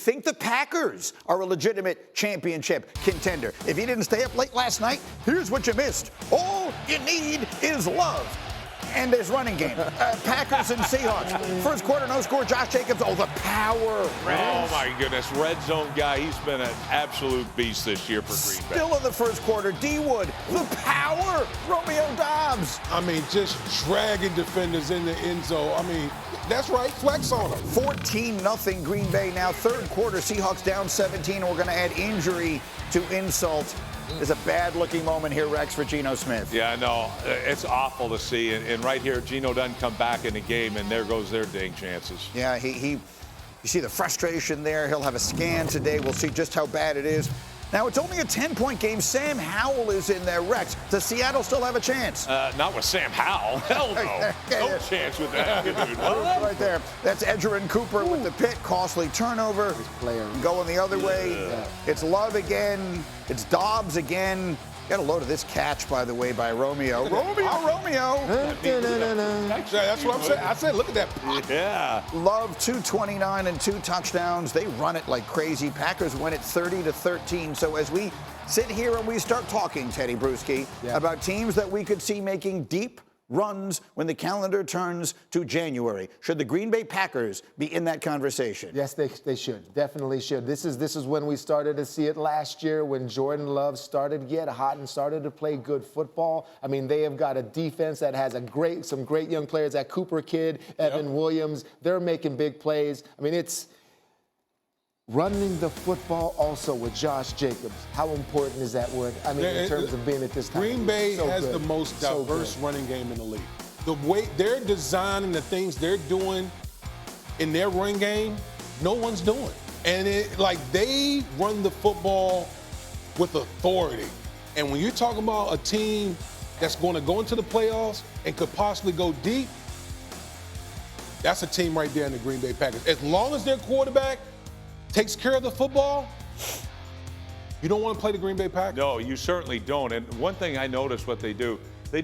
think the Packers are a legitimate championship contender. If you didn't stay up late last night, here's what you missed. All you need is love. And his running game. Packers and Seahawks. First quarter, no score. Josh Jacobs. Oh, the power. Oh, my goodness. Red zone guy. He's been an absolute beast this year for Green Bay. Still in the first quarter. D. Wood. The power. Romeo Dobbs. I mean, just dragging defenders in the end zone. I mean, that's right. Flex on them. 14-0 Green Bay now. Third quarter, Seahawks down 17. We're going to add injury to insult. There's a bad-looking moment here, Rex, for Geno Smith. Yeah, I know. It's awful to see. And right here, Geno doesn't come back in the game, and there goes their dang chances. Yeah, you see the frustration there. He'll have a scan today. We'll see just how bad it is. Now, it's only a 10-point game. Sam Howell is in there, Rex. Does Seattle still have a chance? Not with Sam Howell. Hell no. No chance with that. Dude. Right there. That's Edgerrin Cooper with the pick. Costly turnover. Going the other way. Yeah. It's Love again. It's Dobbs again. Got a load of this catch, by the way, by Romeo. Romeo. That's what I'm saying. I said, look at that pop. Yeah. Love 229 and 2 touchdowns. They run it like crazy. Packers win it 30-13. So as we sit here and we start talking, Tedy Bruschi, about teams that we could see making deep runs when the calendar turns to January. Should the Green Bay Packers be in that conversation? Yes, they should. Definitely should. This is when we started to see it last year, when Jordan Love started to get hot and started to play good football. I mean, they have got a defense that has some great young players. That Cooper kid, Evan Williams, they're making big plays. I mean, it's running the football also with Josh Jacobs. How important is that word? I mean, in terms of being at this time. Green Bay has the most diverse running game in the league. The way they're designing the things they're doing in their run game, no one's doing. And they run the football with authority. And when you're talking about a team that's going to go into the playoffs and could possibly go deep, that's a team right there in the Green Bay Packers. As long as their quarterback takes care of the football, you don't want to play the Green Bay Packers. No, you certainly don't. And one thing I noticed what they do, they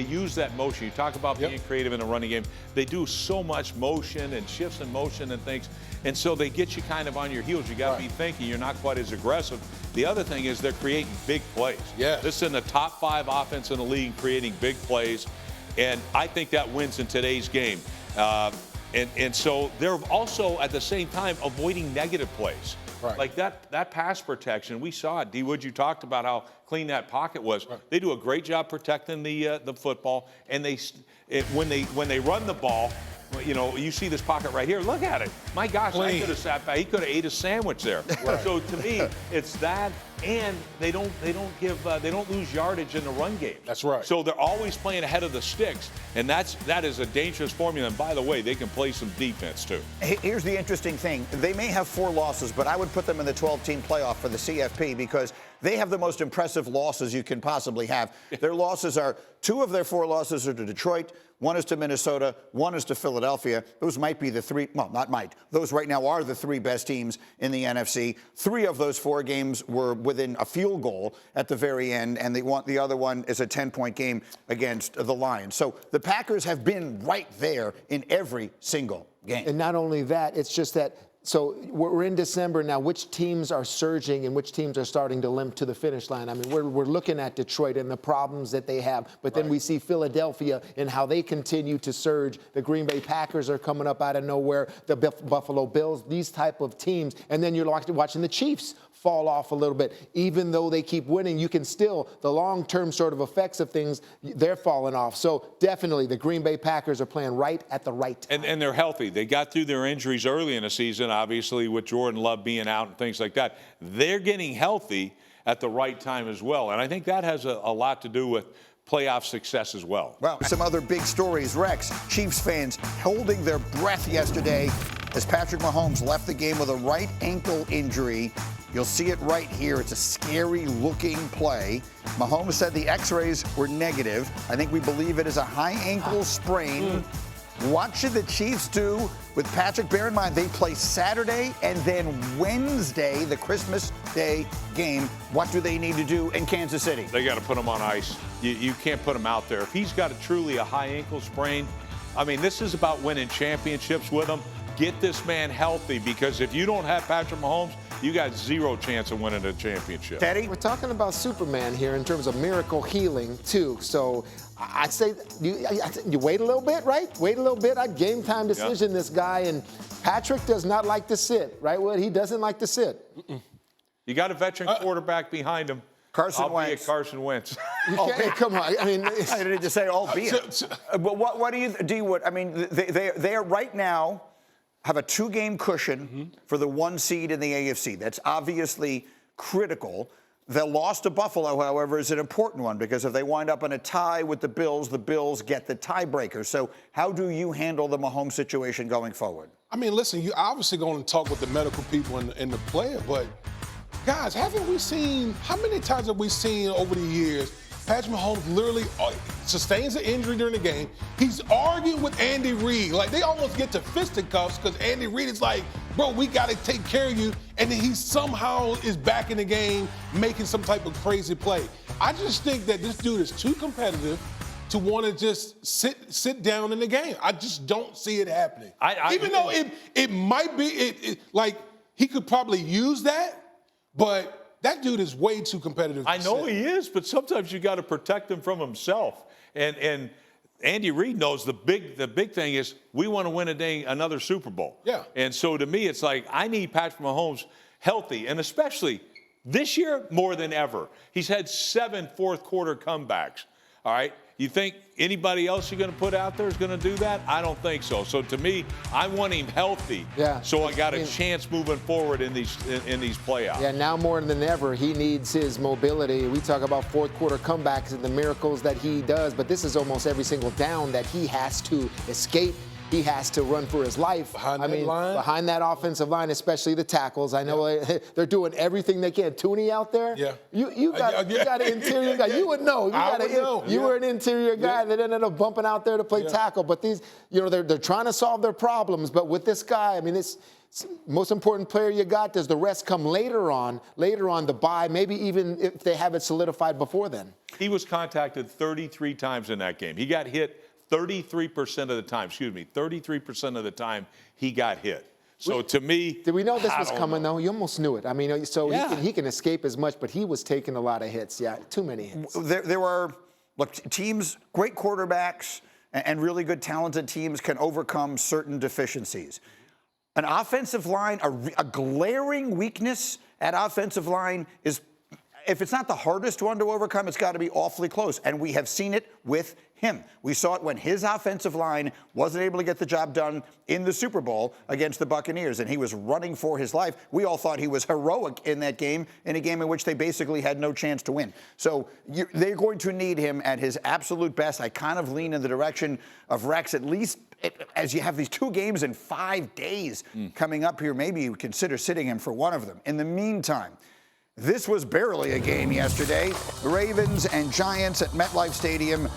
use that motion. You talk about being creative in a running game. They do so much motion and shifts in motion and things. And so they get you kind of on your heels. You got to be thinking you're not quite as aggressive. The other thing is they're creating big plays. Yeah. This is in the top 5 offense in the league, creating big plays. And I think that wins in today's game. And so they're also, at the same time, avoiding negative plays. Right. Like that pass protection, we saw it. D. Wood, you talked about how clean that pocket was. Right. They do a great job protecting the football. And when they run the ball, you know, you see this pocket right here. Look at it. My gosh, I could have sat back. He could have ate a sandwich there. Right. So to me, it's that, and they don't lose yardage in the run game. That's right. So they're always playing ahead of the sticks, and that is a dangerous formula. And by the way, they can play some defense too. Here's the interesting thing. They may have 4 losses, but I would put them in the 12-team playoff for the CFP because they have the most impressive losses you can possibly have. Their losses are 2 of their 4 losses are to Detroit. 1 is to Minnesota, 1 is to Philadelphia. Those might be the 3, well, not might. Those right now are the 3 best teams in the NFC. 3 of those 4 games were within a field goal at the very end, and the other one is a 10-point game against the Lions. So the Packers have been right there in every single game. And not only that, it's just that, so we're in December now. Which teams are surging and which teams are starting to limp to the finish line? I mean, we're looking at Detroit and the problems that they have, but then we see Philadelphia and how they continue to surge. The Green Bay Packers are coming up out of nowhere. The Buffalo Bills, these type of teams, and then you're watching the Chiefs fall off a little bit. Even though they keep winning, you can still, the long-term sort of effects of things, they're falling off. So definitely the Green Bay Packers are playing right at the right time. And they're healthy. They got through their injuries early in the season, obviously, with Jordan Love being out and things like that. They're getting healthy at the right time as well. And I think that has a lot to do with playoff success as well. Well, some other big stories. Rex, Chiefs fans holding their breath yesterday as Patrick Mahomes left the game with a right ankle injury. You'll see it right here. It's a scary-looking play. Mahomes said the x-rays were negative. I think we believe it is a high ankle sprain. What should the Chiefs do with Patrick? Bear in mind, they play Saturday and then Wednesday, the Christmas Day game. What do they need to do in Kansas City? They got to put him on ice. You can't put him out there. If he's got truly a high ankle sprain, I mean, this is about winning championships with him. get this man healthy, because if you don't have Patrick Mahomes, you got zero chance of winning a championship. Tedy? We're talking about Superman here in terms of miracle healing, too. So I say you wait a little bit, right? Wait a little bit. I'd game time decision this guy. And Patrick does not like to sit, right? Well, he doesn't like to sit. You got a veteran quarterback behind him. Carson Wentz. Carson Wentz. Okay, come on. I mean, I didn't just say albeit. But what do you I mean, they are right now have a 2-game cushion for the 1 seed in the AFC. That's obviously critical. The loss to Buffalo, however, is an important one, because if they wind up in a tie with the Bills get the tiebreaker. So how do you handle the Mahomes situation going forward? I mean, listen, you're obviously going to talk with the medical people and the player, but guys, haven't we seen, how many times have we seen over the years, Patrick Mahomes literally sustains an injury during the game. He's arguing with Andy Reid. Like, they almost get to fisticuffs because Andy Reid is like, bro, we got to take care of you. And then he somehow is back in the game making some type of crazy play. I just think that this dude is too competitive to want to just sit down in the game. I just don't see it happening. Even though it might be, like, he could probably use that, but that dude is way too competitive. I know he is, but sometimes you got to protect him from himself. And Andy Reid knows the big thing is we want to win another Super Bowl. Yeah. And so to me, it's like I need Patrick Mahomes healthy, and especially this year more than ever. He's had 7 fourth-quarter comebacks. All right. You think anybody else you're going to put out there is going to do that? I don't think so. So to me, I want him healthy. Yeah. So I got a chance moving forward in these playoffs. Yeah, now more than ever, he needs his mobility. We talk about fourth-quarter comebacks and the miracles that he does, but this is almost every single down that he has to escape. He has to run for his life. Behind that offensive line, especially the tackles. I know they're doing everything they can. Tooney out there. Yeah. You got an interior guy. You would know. You were an interior guy that ended up bumping out there to play tackle. But these, they're trying to solve their problems. But with this guy, I mean, it's most important player you got. Does the rest come later on the bye? Maybe even if they have it solidified before then. He was contacted 33 times in that game. He got hit 33% of the time, 33% of the time he got hit. So to me, did we know this was coming though? You almost knew it. I mean, so he can escape as much, but he was taking a lot of hits. Yeah, too many hits. There are teams, great quarterbacks, and really good talented teams can overcome certain deficiencies. An offensive line, a glaring weakness at offensive line is, if it's not the hardest one to overcome, it's got to be awfully close. And we have seen it with him. We saw it when his offensive line wasn't able to get the job done in the Super Bowl against the Buccaneers, and he was running for his life. We all thought he was heroic in that game, in a game in which they basically had no chance to win. So they're going to need him at his absolute best. I kind of lean in the direction of Rex, at least as you have these 2 games in 5 days coming up here. Maybe you consider sitting him for one of them. In the meantime, this was barely a game yesterday. Ravens and Giants at MetLife Stadium.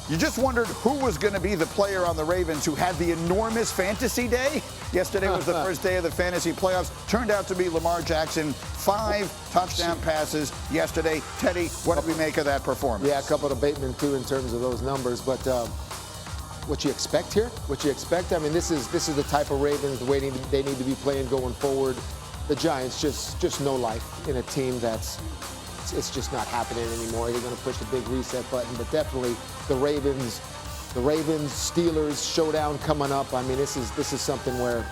You just wondered who was going to be the player on the Ravens who had the enormous fantasy day. Yesterday was the first day of the fantasy playoffs. Turned out to be Lamar Jackson. 5 touchdown passes yesterday. Tedy, what did we make of that performance? Yeah, a couple of Bateman, too, in terms of those numbers. But what you expect here? What you expect? I mean, this is the type of Ravens they need to be playing going forward. The Giants just no life in a team it's just not happening anymore. They're going to push the big reset button, but definitely the Ravens, Steelers showdown coming up. I mean, this is something where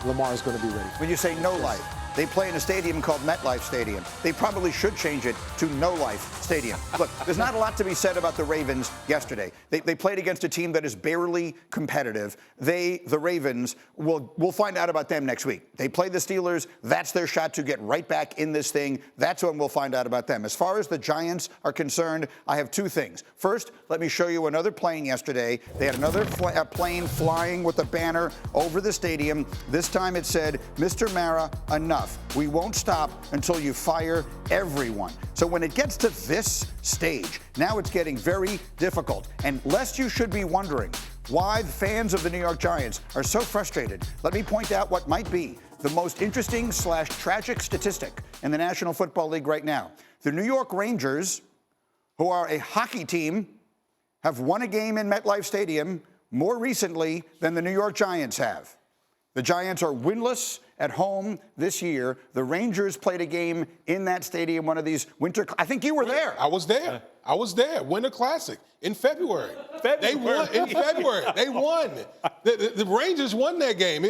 Lamar is going to be ready. When you say no life, they play in a stadium called MetLife Stadium. They probably should change it to No Life Stadium. Look, there's not a lot to be said about the Ravens yesterday. They played against a team that is barely competitive. The Ravens, we'll find out about them next week. They play the Steelers. That's their shot to get right back in this thing. That's when we'll find out about them. As far as the Giants are concerned, I have 2 things. First, let me show you another plane yesterday. They had another plane flying with a banner over the stadium. This time it said, "Mr. Mara, enough. We won't stop until you fire everyone." So when it gets to this stage, now it's getting very difficult. And lest you should be wondering why the fans of the New York Giants are so frustrated, let me point out what might be the most interesting / tragic statistic in the National Football League right now. The New York Rangers, who are a hockey team, have won a game in MetLife Stadium more recently than the New York Giants have. The Giants are winless at home this year. The Rangers played a game in that stadium, one of these winter. I think you were there. I was there. Winter Classic in February. They won in February. They won. The Rangers won that game.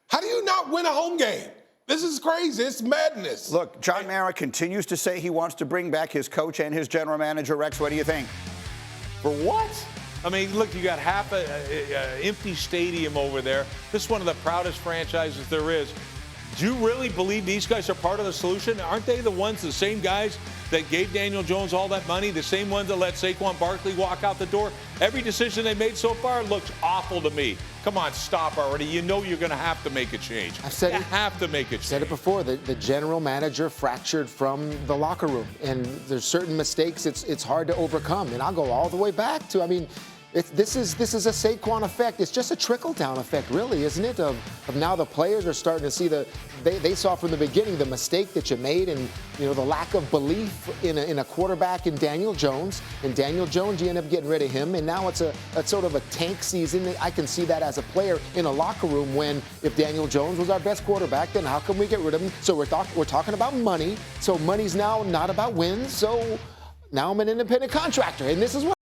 How do you not win a home game? This is crazy. It's madness. Look, John Mara continues to say he wants to bring back his coach and his general manager. Rex, what do you think? For what? I mean, look, you got half an empty stadium over there. This is one of the proudest franchises there is. Do you really believe these guys are part of the solution? Aren't they the same guys that gave Daniel Jones all that money, the same ones that let Saquon Barkley walk out the door? Every decision they made so far looks awful to me. Come on, stop already. You know you're going to have to make a change. I've said you have to make a change. I've said it before. The general manager fractured from the locker room, and there's certain mistakes it's hard to overcome. And I'll go all the way back to, this is a Saquon effect. It's just a trickle-down effect, really, isn't it? Of now the players are starting to see they saw from the beginning the mistake that you made, and the lack of belief in a quarterback in Daniel Jones. And Daniel Jones, you end up getting rid of him, and now it's a sort of a tank season. I can see that as a player in a locker room. When if Daniel Jones was our best quarterback, then how come we get rid of him? So we're talking about money. So money's now not about wins. So now I'm an independent contractor, and this is what